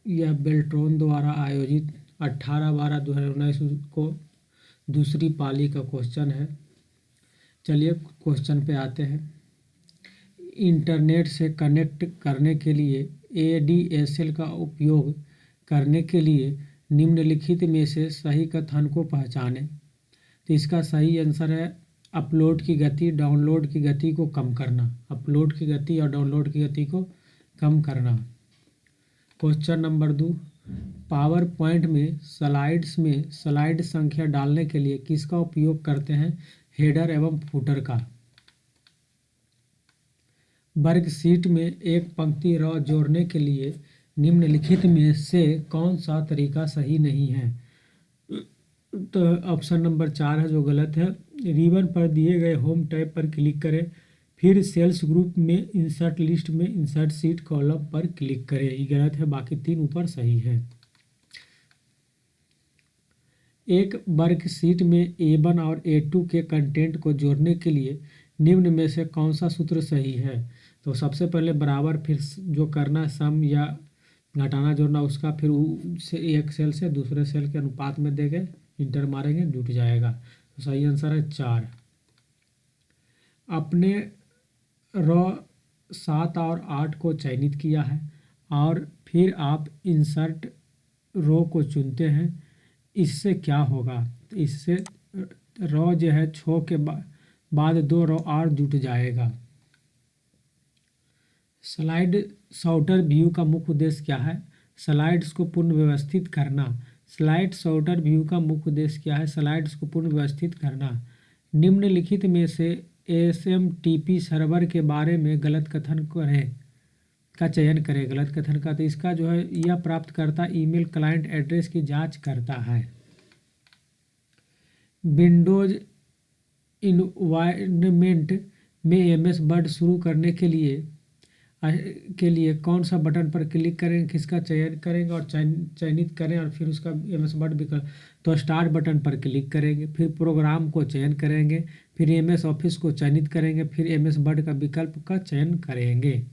यह बेल्ट्रॉन द्वारा आयोजित 18/12/2019 को दूसरी पाली का क्वेश्चन है। चलिए क्वेश्चन पे आते हैं। इंटरनेट से कनेक्ट करने के लिए ADSL का उपयोग करने के लिए निम्नलिखित में से सही कथन को पहचानें। तो इसका सही आंसर है अपलोड की गति डाउनलोड की गति को कम करना। अपलोड की गति और डाउनलोड की गति को कम करना। क्वेश्चन नंबर 2, पावर पॉइंट में स्लाइड्स में स्लाइड संख्या डालने के लिए किसका उपयोग करते हैं? हेडर एवं फुटर का। वर्कशीट में एक पंक्ति रॉ जोड़ने के लिए निम्नलिखित में से कौन सा तरीका सही नहीं है? तो ऑप्शन नंबर 4 है जो गलत है। रिबन पर दिए गए होम टैब पर क्लिक करें, फिर सेल्स ग्रुप में इंसर्ट लिस्ट में इंसर्ट सीट कॉलम पर क्लिक करें। ये गलत है, बाकी 3 ऊपर सही है। एक वर्कशीट में A1 और A2 के कंटेंट को जोड़ने के लिए निम्न में से कौन सा सूत्र सही है? तो सबसे पहले बराबर, फिर जो करना सम या घटाना जोड़ना उसका, फिर उससे एक सेल से दूसरे सेल के अनुपात में देंगे, इंटर मारेंगे, जुट जाएगा। तो सही आंसर है 4। अपने रॉ 7 और 8 को चयनित किया है और फिर आप इंसर्ट रो को चुनते हैं। इससे क्या होगा? तो इससे रॉ जो है 6 के बाद 2 रॉ और जुट जाएगा। स्लाइड सॉर्टर व्यू का मुख्य उद्देश्य क्या है? स्लाइड्स को पुनः व्यवस्थित करना। स्लाइड सॉर्टर व्यू का मुख्य उद्देश्य क्या है? स्लाइड्स को पुनः व्यवस्थित करना। निम्नलिखित में से SMTP सर्वर के बारे में गलत कथन का चयन करें। गलत कथन का, तो इसका जो है यह प्राप्तकर्ता ईमेल क्लाइंट एड्रेस की जांच करता है। विंडोज इन्वायरमेंट में MS वर्ड शुरू करने के लिए कौन सा बटन पर क्लिक करेंगे, किसका चयन करेंगे और चयनित करें और फिर उसका MS वर्ड विकल्प, तो स्टार्ट बटन पर क्लिक करेंगे, फिर प्रोग्राम को चयन करेंगे, फिर MS ऑफिस को चयनित करेंगे, फिर MS वर्ड का विकल्प का चयन करेंगे।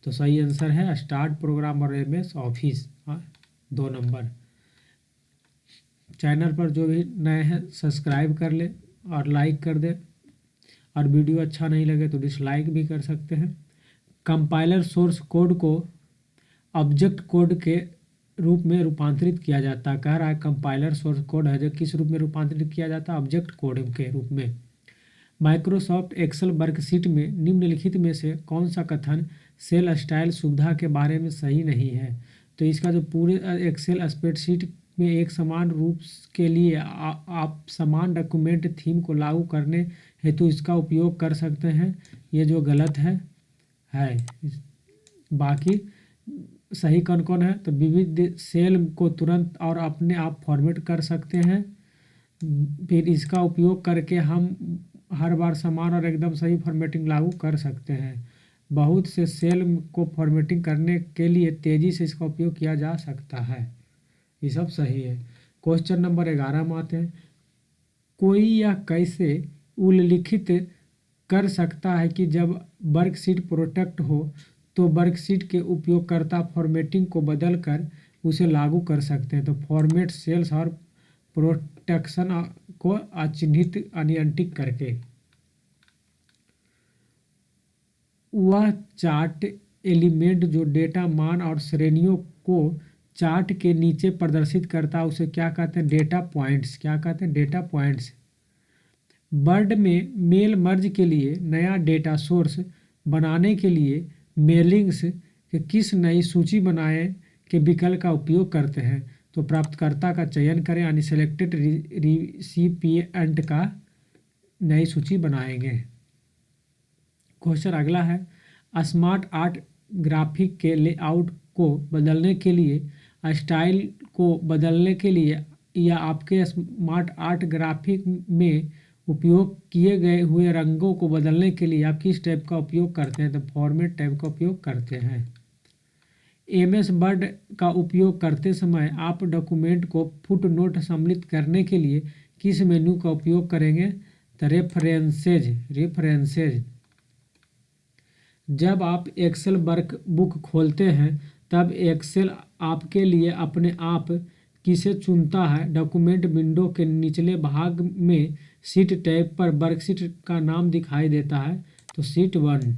तो सही आंसर है स्टार्ट प्रोग्राम और MS ऑफिस। 2 नंबर। चैनल पर जो भी नए हैं सब्सक्राइब कर ले और लाइक कर दे, और वीडियो अच्छा नहीं लगे तो डिसलाइक भी कर सकते हैं। कंपाइलर सोर्स कोड को ऑब्जेक्ट कोड के रूप में रूपांतरित किया जाता है। कह रहा है कंपाइलर सोर्स कोड है जो किस रूप में रूपांतरित किया जाता है? ऑब्जेक्ट कोड के रूप में। माइक्रोसॉफ्ट एक्सेल वर्कशीट में निम्नलिखित में से कौन सा कथन सेल स्टाइल सुविधा के बारे में सही नहीं है? तो इसका जो पूरे एक्सेल स्प्रेडशीट में एक समान रूप के लिए आप समान डॉक्यूमेंट थीम को लागू करने हेतु इसका उपयोग कर सकते हैं। ये जो गलत है। बाकी सही कौन कौन है? तो विविध सेल को तुरंत और अपने आप फॉर्मेट कर सकते हैं। फिर इसका उपयोग करके हम हर बार समान और एकदम सही फॉर्मेटिंग लागू कर सकते हैं। बहुत से सेल को फॉर्मेटिंग करने के लिए तेज़ी से इसका उपयोग किया जा सकता है। ये सब सही है। क्वेश्चन नंबर 11 में आते हैं। कोई यह कैसे उल्लिखित कर सकता है कि जब वर्कशीट प्रोटेक्ट हो तो वर्कशीट के उपयोगकर्ता फॉर्मेटिंग को बदलकर उसे लागू कर सकते हैं? तो फॉर्मेट सेल्स और प्रोटेक्शन को अचिह्नित अनियंत्रित करके। वह चार्ट एलिमेंट जो डेटा मान और श्रेणियों को चार्ट के नीचे प्रदर्शित करता है उसे क्या कहते हैं? Data points. क्या कहते हैं? Data points. वर्ड में मेल मर्ज के लिए नया डेटा सोर्स बनाने के लिए मेलिंग्स के किस नई सूची बनाए के विकल्प का उपयोग करते हैं? तो प्राप्तकर्ता का चयन करें, यानी सेलेक्टेड रिसिपिएंट का नई सूची बनाएंगे। क्वेश्चन अगला है। स्मार्ट आर्ट ग्राफिक के लेआउट को बदलने के लिए, स्टाइल को बदलने के लिए या आपके स्मार्ट आर्ट ग्राफिक में उपयोग किए गए हुए रंगों को बदलने के लिए आप किस टैब का उपयोग करते हैं? तो फॉर्मेट टैब का उपयोग करते हैं। MS वर्ड का उपयोग करते समय आप डॉक्यूमेंट को फुटनोट सम्मिलित करने के लिए किस मेन्यू का उपयोग करेंगे? तो रेफरेंसेज। जब आप एक्सेल वर्कबुक खोलते हैं तब एक्सेल आपके लिए अपने आप किसे चुनता है। डॉक्यूमेंट विंडो के निचले भाग में शीट टैब पर वर्कशीट का नाम दिखाई देता है, तो शीट 1।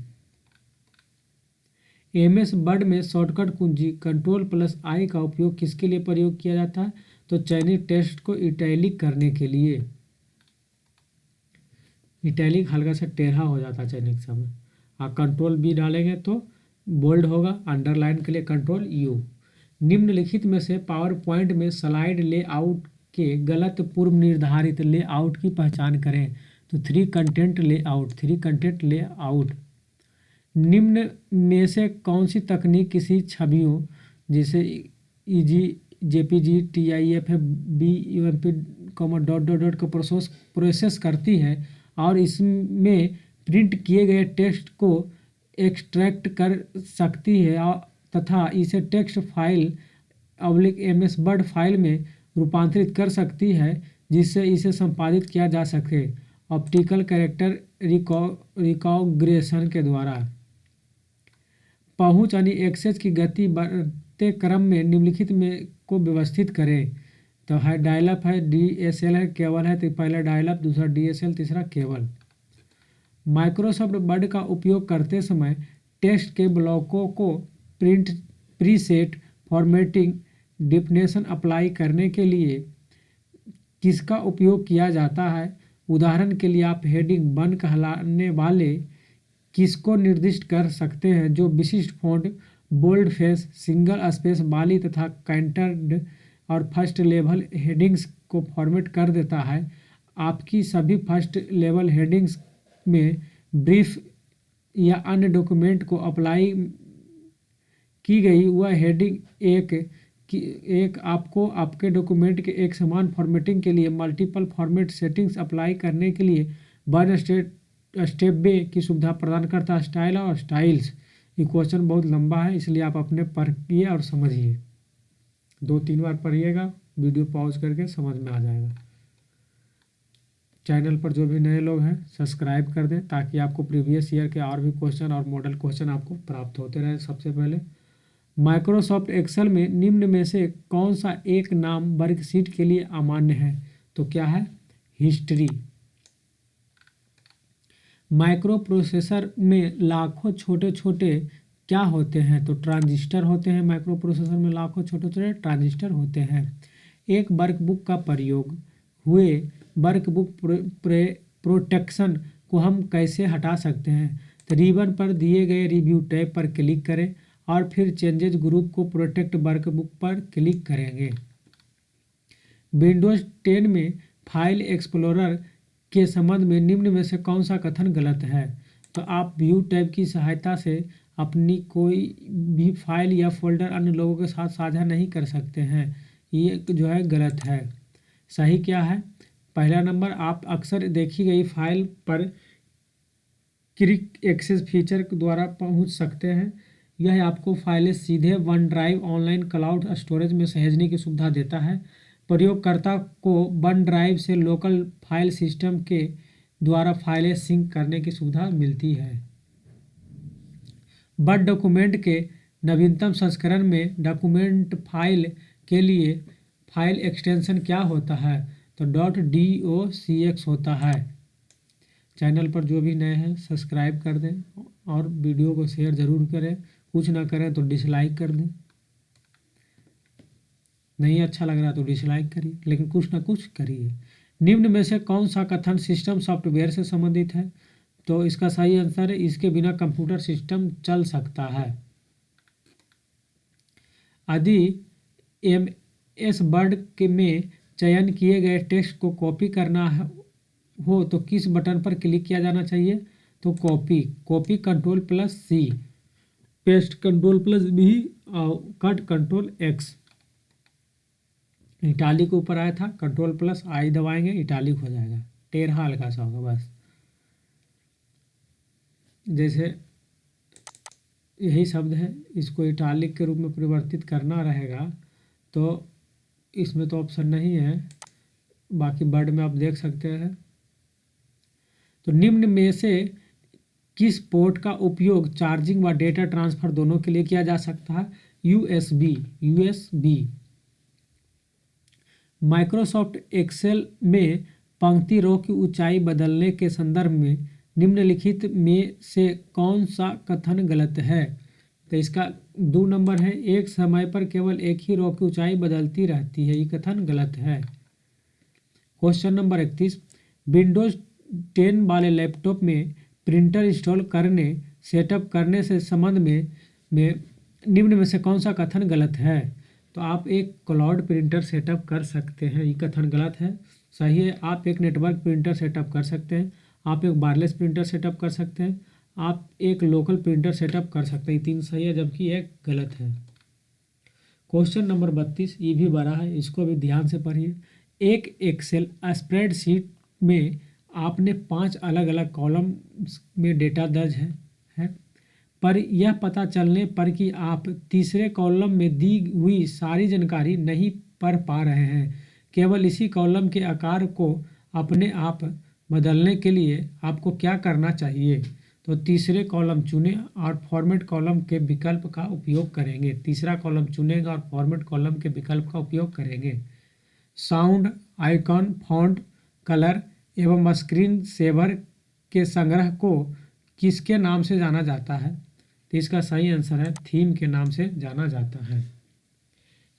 MS वर्ड में शॉर्टकट कुंजी Ctrl+I का उपयोग किसके लिए प्रयोग किया जाता है, तो चयनित टेक्स्ट को इटैलिक करने के लिए। इटैलिक हल्का सा टेढ़ा हो जाता है चयनित समय। आप Ctrl+V डालेंगे तो बोल्ड होगा, अंडरलाइन के लिए Ctrl+U। निम्नलिखित में से पावर पॉइंट में स्लाइड लेआउट के गलत पूर्व निर्धारित लेआउट की पहचान करें, तो 3 कंटेंट लेआउट। निम्न में से कौन सी तकनीक किसी छवियों जैसे EG, JPG, TIFF, BMP, dot को प्रोसेस करती है और इसमें प्रिंट किए गए टेक्स्ट को एक्सट्रैक्ट कर सकती है तथा इसे text file MS word file में रूपांतरित कर सकती है, जिससे इसे संपादित किया जा सके ऑप्टिकल कैरेक्टर रिकॉग्निशन के द्वारा। पहुंच यानी एक्सेस की गति बढ़ते क्रम में निम्नलिखित में को व्यवस्थित करें, तो है डायल-अप है, DSL है, केबल है, तो पहला डायल-अप, दूसरा DSL, तीसरा केबल। माइक्रोसॉफ्ट वर्ड का उपयोग करते समय टेक्स्ट के ब्लॉकों को print, preset, formatting, definition apply करने के लिए किसका उपयोग किया जाता है। उदाहरण के लिए आप हेडिंग 1 कहलाने वाले किसको निर्दिष्ट कर सकते हैं, जो विशिष्ट font, bold face, single space वाली तथा कैंटर्ड और फर्स्ट लेवल हेडिंग्स को फॉर्मेट कर देता है। आपकी सभी फर्स्ट लेवल हेडिंग्स में ब्रीफ या अन्य डॉक्यूमेंट को अप्लाई की गई वह हेडिंग एक आपको आपके डॉक्यूमेंट के एक समान फॉर्मेटिंग के लिए मल्टीपल फॉर्मेट सेटिंग्स अप्लाई करने के लिए वन स्टेप वे की सुविधा प्रदान करता है। स्टाइल और स्टाइल्स, ये क्वेश्चन बहुत लंबा है, इसलिए आप अपने पढ़िए और समझिए, 2-3 बार पढ़िएगा, वीडियो पॉज करके समझ में आ जाएगा। चैनल पर जो भी नए लोग हैं सब्सक्राइब कर दें, ताकि आपको प्रीवियस ईयर के और भी क्वेश्चन और मॉडल क्वेश्चन आपको प्राप्त होते रहे। सबसे पहले माइक्रोसॉफ्ट एक्सेल में निम्न में से कौन सा एक नाम वर्कशीट के लिए अमान्य है, तो क्या है, हिस्ट्री। माइक्रो प्रोसेसर में लाखों छोटे छोटे क्या होते हैं, तो ट्रांजिस्टर होते हैं। माइक्रो प्रोसेसर में लाखों छोटे छोटे ट्रांजिस्टर होते हैं। एक वर्कबुक का प्रयोग हुए वर्कबुक प्रोटेक्शन को हम कैसे हटा सकते हैं, तो रिबन पर दिए गए रिव्यू टैब पर क्लिक करें और फिर चेंजेज ग्रुप को प्रोटेक्ट वर्कबुक पर क्लिक करेंगे। विंडोज 10 में फाइल एक्सप्लोरर के संबंध में निम्न में से कौन सा कथन गलत है, तो आप व्यू टैब की सहायता से अपनी कोई भी फाइल या फोल्डर अन्य लोगों के साथ साझा नहीं कर सकते हैं, ये जो है गलत है। सही क्या है, पहला नंबर, आप अक्सर देखी गई फाइल पर क्विक एक्सेस फीचर द्वारा पहुंच सकते हैं। यह आपको फाइलें सीधे one drive online cloud storage में सहेजने की सुविधा देता है। प्रयोगकर्ता को वन ड्राइव से लोकल फाइल सिस्टम के द्वारा फाइलें सिंक करने की सुविधा मिलती है। वर्ड डॉक्यूमेंट के नवीनतम संस्करण में डॉक्यूमेंट फाइल के लिए फाइल एक्सटेंशन क्या होता है, तो .docx होता है। चैनल पर जो भी नए हैं सब्सक्राइब कर दें और वीडियो को शेयर ज़रूर करें। कुछ ना करें तो डिसलाइक कर दें, नहीं अच्छा लग रहा तो डिसलाइक करिए, लेकिन कुछ ना कुछ करिए। निम्न में से कौन सा कथन सिस्टम सॉफ्टवेयर से संबंधित है, तो इसका सही आंसर है, इसके बिना कंप्यूटर सिस्टम चल सकता है। यदि MS वर्ड के में चयन किए गए टेक्स्ट को कॉपी करना हो तो किस बटन पर क्लिक किया जाना चाहिए, तो कॉपी Ctrl+C, पेस्ट Ctrl+V और कट Ctrl+X। इटालिक ऊपर आया था, Ctrl+I दबाएंगे इटालिक हो जाएगा, टेढ़ा हल्का सा होगा बस। जैसे यही शब्द है, इसको इटालिक के रूप में परिवर्तित करना रहेगा, तो इसमें तो ऑप्शन नहीं है, बाकी वर्ड में आप देख सकते हैं। तो निम्न में से किस पोर्ट का उपयोग चार्जिंग व डेटा ट्रांसफ़र दोनों के लिए किया जा सकता है, यूएसबी। माइक्रोसॉफ्ट एक्सेल में पंक्ति रो की ऊंचाई बदलने के संदर्भ में निम्नलिखित में से कौन सा कथन गलत है? तो इसका 2 नंबर है, एक समय पर केवल एक ही रो की ऊंचाई बदलती रहती है, ये कथन गलत है। क्वेश्चन नंबर 31, विंडोज 10 वाले लैपटॉप में प्रिंटर इंस्टॉल करने सेटअप करने से संबंध में निम्न में से कौन सा कथन गलत है? तो आप एक क्लाउड प्रिंटर सेटअप कर सकते हैं, ये कथन गलत है। सही है, आप एक नेटवर्क प्रिंटर सेटअप कर सकते हैं, आप एक वायरलेस प्रिंटर सेटअप कर सकते हैं, आप एक लोकल प्रिंटर सेटअप कर सकते हैं। 3 सही है जबकि एक गलत है। क्वेश्चन नंबर 32, ये भी बड़ा है, इसको भी ध्यान से पढ़िए। एक एक्सेल स्प्रेडशीट में आपने 5 अलग अलग कॉलम में डेटा दर्ज है पर यह पता चलने पर कि आप तीसरे कॉलम में दी हुई सारी जानकारी नहीं पढ़ पा रहे हैं। केवल इसी कॉलम के आकार को अपने आप बदलने के लिए आपको क्या करना चाहिए? तो तीसरे कॉलम चुनें और फॉर्मेट कॉलम के विकल्प का उपयोग करेंगे। तीसरा कॉलम चुनेंगे और फॉर्मेट कॉलम के विकल्प का उपयोग करेंगे। साउंड, आइकॉन, फॉन्ट, कलर एवं स्क्रीन सेवर के संग्रह को किसके नाम से जाना जाता है? तो इसका सही आंसर है थीम के नाम से जाना जाता है।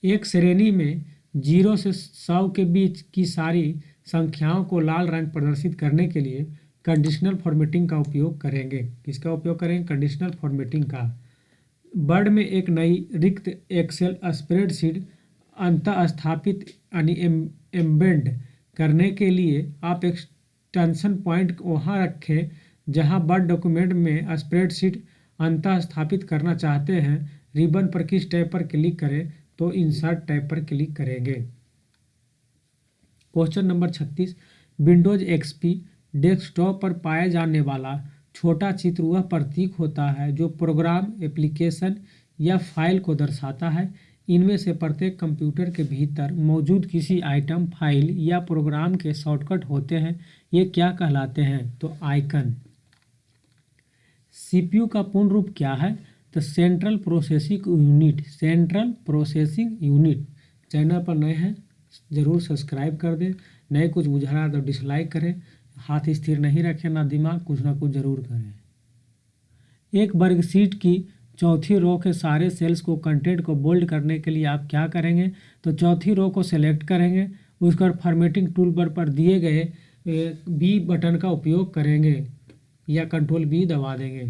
एक श्रेणी में 0 से 100 के बीच की सारी संख्याओं को लाल रंग प्रदर्शित करने के लिए कंडीशनल फॉर्मेटिंग का उपयोग करेंगे। किसका उपयोग करेंगे? कंडीशनल फॉर्मेटिंग का। वर्ड में एक नई रिक्त एक्सेल स्प्रेडशीट अंतः स्थापित यानी एम्बेड करने के लिए आप एक्सटेंशन पॉइंट वहाँ रखें जहाँ वर्ड डॉक्यूमेंट में स्प्रेडशीट अंतः स्थापित करना चाहते हैं। रिबन पर किस टैब पर क्लिक करें? तो इंसर्ट टैब पर क्लिक करेंगे। Question number 36, Windows XP desktop पर पाया जाने वाला छोटा चित्र वह प्रतीक होता है जो प्रोग्राम, एप्लीकेशन या फाइल को दर्शाता है। इनमें से प्रत्येक कंप्यूटर के भीतर मौजूद किसी आइटम, फाइल या प्रोग्राम के शॉर्टकट होते हैं। ये क्या कहलाते हैं? तो आइकन। सीपीयू का पूर्ण रूप क्या है? तो central processing unit. Central processing unit. Channel पर नए हैं ज़रूर सब्सक्राइब कर दें। नए कुछ बुझा रहा तो डिसलाइक करें। हाथ स्थिर नहीं रखें, ना दिमाग, कुछ ना कुछ ज़रूर करें। एक वर्कशीट की चौथी रो के सारे सेल्स को कंटेंट को बोल्ड करने के लिए आप क्या करेंगे? तो चौथी रो को सेलेक्ट करेंगे, उसके बाद फॉर्मेटिंग टूल पर दिए गए बी बटन का उपयोग करेंगे या कंट्रोल बी दबा देंगे।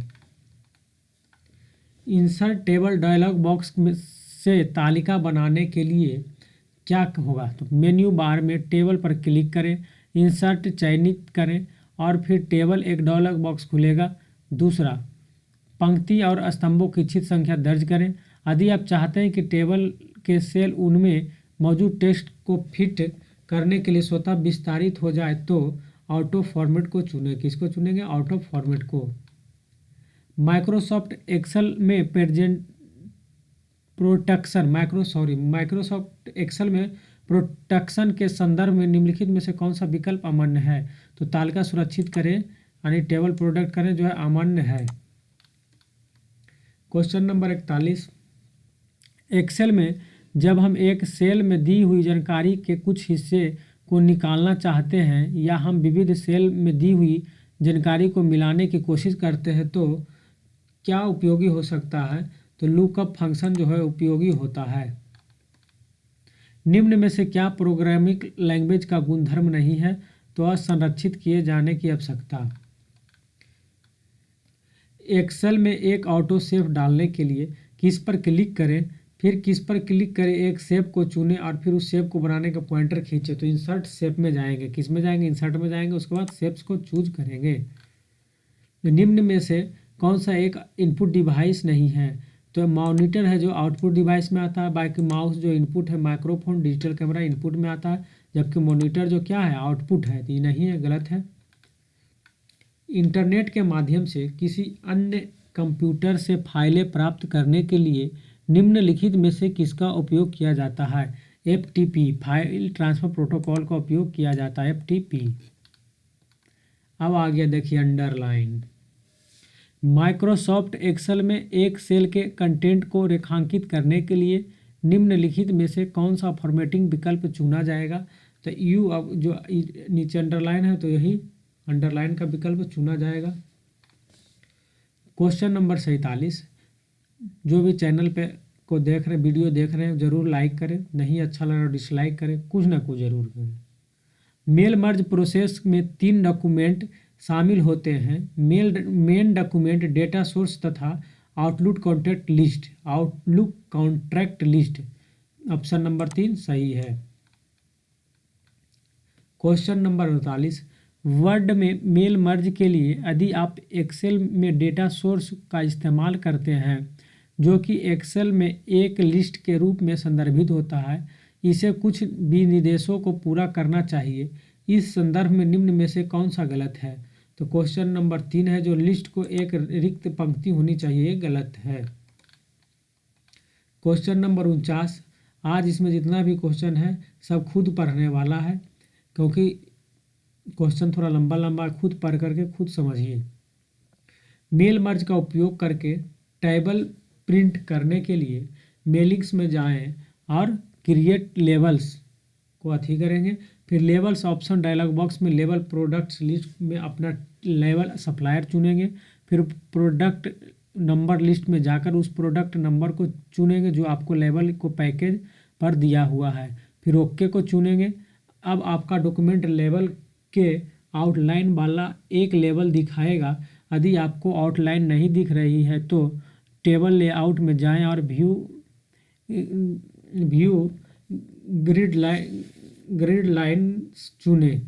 इंसर्ट टेबल डायलॉग बॉक्स में से तालिका बनाने के लिए क्या होगा? तो मेन्यू बार में टेबल पर क्लिक करें, इंसर्ट चयनित करें और फिर टेबल एक डायलॉग बॉक्स खुलेगा। दूसरा, पंक्ति और स्तंभों की इच्छित संख्या दर्ज करें। यदि आप चाहते हैं कि टेबल के सेल उनमें मौजूद टेक्स्ट को फिट करने के लिए स्वतः विस्तारित हो जाए तो ऑटो फॉर्मेट को चुनें। किसको चुनेंगे? ऑटो फॉर्मेट को। माइक्रोसॉफ्ट एक्सेल में माइक्रोसॉफ्ट एक्सेल में प्रोटेक्शन के संदर्भ में निम्नलिखित में से कौन सा विकल्प अमान्य है? तो तालिका सुरक्षित करें यानी टेबल प्रोटेक्ट करें जो है अमान्य है। क्वेश्चन नंबर 41, एक्सेल में जब हम एक सेल में दी हुई जानकारी के कुछ हिस्से को निकालना चाहते हैं या हम विविध सेल में दी हुई जानकारी को मिलाने की कोशिश करते हैं तो क्या उपयोगी हो सकता है? तो लुकअप फंक्शन जो है उपयोगी होता है। निम्न में से क्या प्रोग्रामिंग लैंग्वेज का गुणधर्म नहीं है? तो असंरक्षित किए जाने की आवश्यकता। एक्सेल में एक ऑटो सेव डालने के लिए किस पर क्लिक करें, फिर किस पर क्लिक करें, एक शेप को चुनें और फिर उस शेप को बनाने का पॉइंटर खींचे। तो इंसर्ट शेप में जाएंगे। किस में जाएंगे? इंसर्ट में जाएंगे। उसके बाद शेप्स को चूज करेंगे। निम्न में से कौन सा एक इनपुट डिवाइस नहीं है? तो मॉनिटर है जो आउटपुट डिवाइस में आता है, बाकी माउस जो इनपुट है, माइक्रोफोन, डिजिटल कैमरा इनपुट में आता है, जबकि मॉनिटर जो क्या है आउटपुट है। तो ये नहीं है, गलत है। इंटरनेट के माध्यम से किसी अन्य कंप्यूटर से फाइलें प्राप्त करने के लिए निम्नलिखित में से किसका उपयोग किया जाता है? FTP फाइल ट्रांसफर प्रोटोकॉल का उपयोग किया जाता है, FTP। अब आ गया देखिए अंडरलाइन। माइक्रोसॉफ्ट एक्सेल में एक सेल के कंटेंट को रेखांकित करने के लिए निम्नलिखित में से कौन सा फॉर्मेटिंग विकल्प चुना जाएगा? तो यू अब जो नीचे अंडरलाइन है तो यही अंडरलाइन का विकल्प चुना जाएगा। क्वेश्चन नंबर 47, जो भी चैनल पे को देख रहे वीडियो देख रहे हैं ज़रूर लाइक करें, नहीं अच्छा लगा डिसलाइक करें, कुछ ना कुछ ज़रूर करें। मेल मर्ज प्रोसेस में 3 डॉक्यूमेंट शामिल होते हैं, मेन डॉक्यूमेंट, डेटा सोर्स तथा outlook contract list. Option number 3 सही है। क्वेश्चन नंबर 48, वर्ड में मेल मर्ज के लिए यदि आप एक्सेल में डेटा सोर्स का इस्तेमाल करते हैं जो कि एक्सेल में एक लिस्ट के रूप में संदर्भित होता है, इसे कुछ विनिर्देशों को पूरा करना चाहिए। इस संदर्भ में निम्न में से कौन सा गलत है? तो क्वेश्चन नंबर 3 है, जो लिस्ट को एक रिक्त पंक्ति होनी चाहिए, ये गलत है। क्वेश्चन नंबर 49, आज इसमें जितना भी क्वेश्चन है सब खुद पढ़ने वाला है, क्योंकि क्वेश्चन थोड़ा लंबा लंबा, खुद पढ़ करके खुद समझिए। मेल मर्ज का उपयोग करके टेबल प्रिंट करने के लिए मेलिंग्स में जाएं और क्रिएट लेबल्स को अथी करेंगे। फिर लेबल्स ऑप्शन डायलॉग बॉक्स में लेबल प्रोडक्ट्स लिस्ट में अपना लेबल सप्लायर चुनेंगे। फिर प्रोडक्ट नंबर लिस्ट में जाकर उस प्रोडक्ट नंबर को चुनेंगे जो आपको लेबल को पैकेज पर दिया हुआ है। फिर ओके को चुनेंगे। अब आपका डॉक्यूमेंट लेबल के आउटलाइन वाला एक लेबल दिखाएगा। यदि आपको आउटलाइन नहीं दिख रही है तो टेबल लेआउट में जाएं और व्यू ग्रिड लाइन चुनें।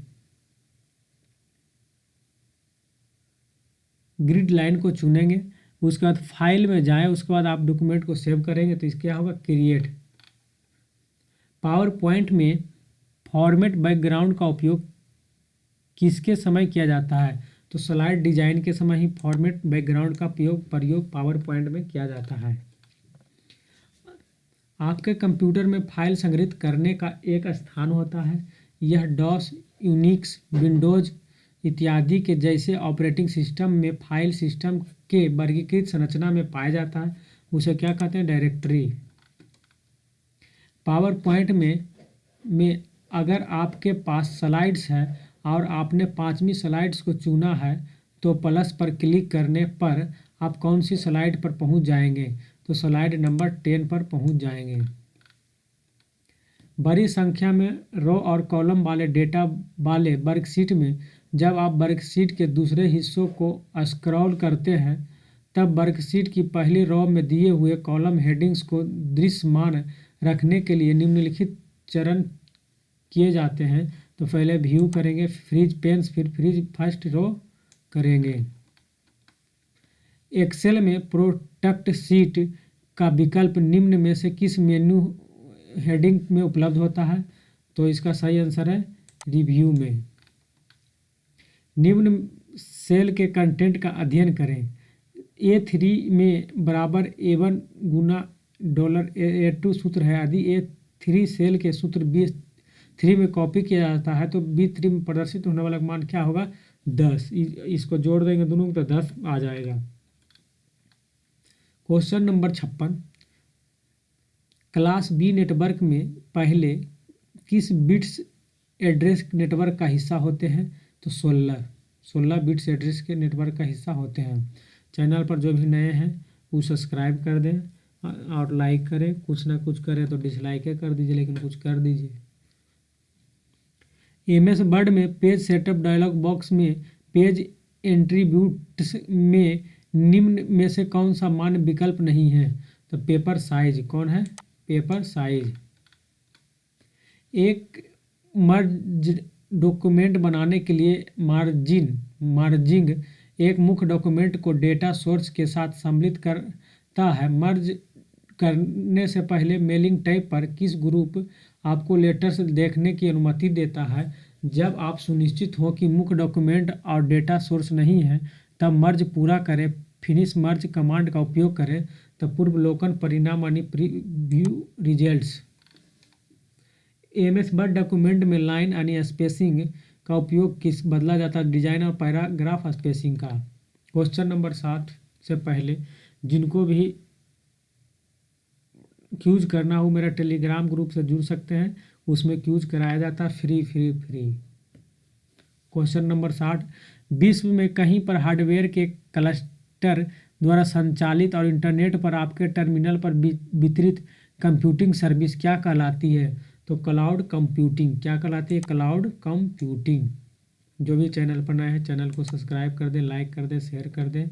ग्रिड लाइन को चुनेंगे, उसके बाद फाइल में जाएं, उसके बाद आप डॉक्यूमेंट को सेव करेंगे तो इसके क्या होगा, क्रिएट। पावर पॉइंट में फॉर्मेट बैकग्राउंड का उपयोग किसके समय किया जाता है? तो स्लाइड डिजाइन के समय ही फॉर्मेट बैकग्राउंड का प्रयोग पावर पॉइंट में किया जाता है। आपके कंप्यूटर में फाइल संग्रहित करने का एक स्थान होता है। यह डॉस, यूनिक्स, विंडोज इत्यादि के जैसे ऑपरेटिंग सिस्टम में फाइल सिस्टम के वर्गीकृत संरचना में पाया जाता है। उसे क्या कहते हैं, डायरेक्टरी। पावर पॉइंट में अगर आपके पास स्लाइड्स है और आपने 5वीं स्लाइड्स को चुना है तो प्लस पर क्लिक करने पर आप कौन सी स्लाइड पर पहुंच जाएंगे? तो स्लाइड नंबर 10 पर पहुंच जाएंगे। बड़ी संख्या में रो और कॉलम वाले डेटा वाले वर्कशीट में जब आप वर्कशीट के दूसरे हिस्सों को स्क्रॉल करते हैं तब वर्कशीट की पहली रो में दिए हुए कॉलम हेडिंग्स को दृश्यमान रखने के लिए निम्नलिखित चरण किए जाते हैं। तो पहले व्यू करेंगे, फ्रीज पेन्स, फिर फ्रीज फर्स्ट रो करेंगे। एक्सेल में प्रोडक्ट शीट का विकल्प निम्न में से किस मेन्यू हेडिंग में उपलब्ध होता है? तो इसका सही आंसर है रिव्यू में। निम्न सेल के कंटेंट का अध्ययन करें। A3 में बराबर A1 गुना $A2 सूत्र है। यदि A3 सेल के सूत्र B3 में कॉपी किया जाता है तो B3 में प्रदर्शित होने वाला मान क्या होगा, 10। इसको जोड़ देंगे दोनों को तो 10 आ जाएगा। Question number 56, class B network में पहले किस बिट्स एड्रेस नेटवर्क का हिस्सा होते हैं? तो 16 बिट्स एड्रेस के नेटवर्क का हिस्सा होते हैं। चैनल पर जो भी नए हैं वो सब्सक्राइब कर दें और लाइक करें, कुछ ना कुछ करें तो डिसलाइक कर दीजिए, लेकिन कुछ कर दीजिए। MS वर्ड में पेज सेटअप डायलॉग बॉक्स में पेज एट्रीब्यूट्स में निम्न में से कौन सा मान विकल्प नहीं है? तो पेपर साइज। कौन है, पेपर साइज। एक मर्ज डॉक्यूमेंट बनाने के लिए मार्जिंग एक मुख्य डॉक्यूमेंट को डेटा सोर्स के साथ सम्मिलित करता है। मर्ज करने से पहले मेलिंग टैब पर किस ग्रुप आपको लेटर्स देखने की अनुमति देता है? जब आप सुनिश्चित हो कि मुख्य डॉक्यूमेंट और डेटा सोर्स नहीं है तब मर्ज पूरा करें। फिनिश मर्ज कमांड का उपयोग करें तब पूर्वावलोकन परिणाम यानी preview results. MS word document में लाइन यानी स्पेसिंग का उपयोग किस बदला जाता है? डिजाइन और पैराग्राफ स्पेसिंग का। क्वेश्चन नंबर 60, से पहले जिनको भी क्यूज करना हो मेरा टेलीग्राम ग्रुप से जुड़ सकते हैं, उसमें क्यूज कराया जाता है free free free. Question number 60, विश्व में कहीं पर हार्डवेयर के क्लस्टर द्वारा संचालित और इंटरनेट पर आपके टर्मिनल पर वितरित कंप्यूटिंग सर्विस क्या कहलाती है? तो क्लाउड कंप्यूटिंग। क्या कहलाती है? Cloud computing. जो भी चैनल पर नए हैं चैनल को सब्सक्राइब कर दें, लाइक कर दें, शेयर कर दें।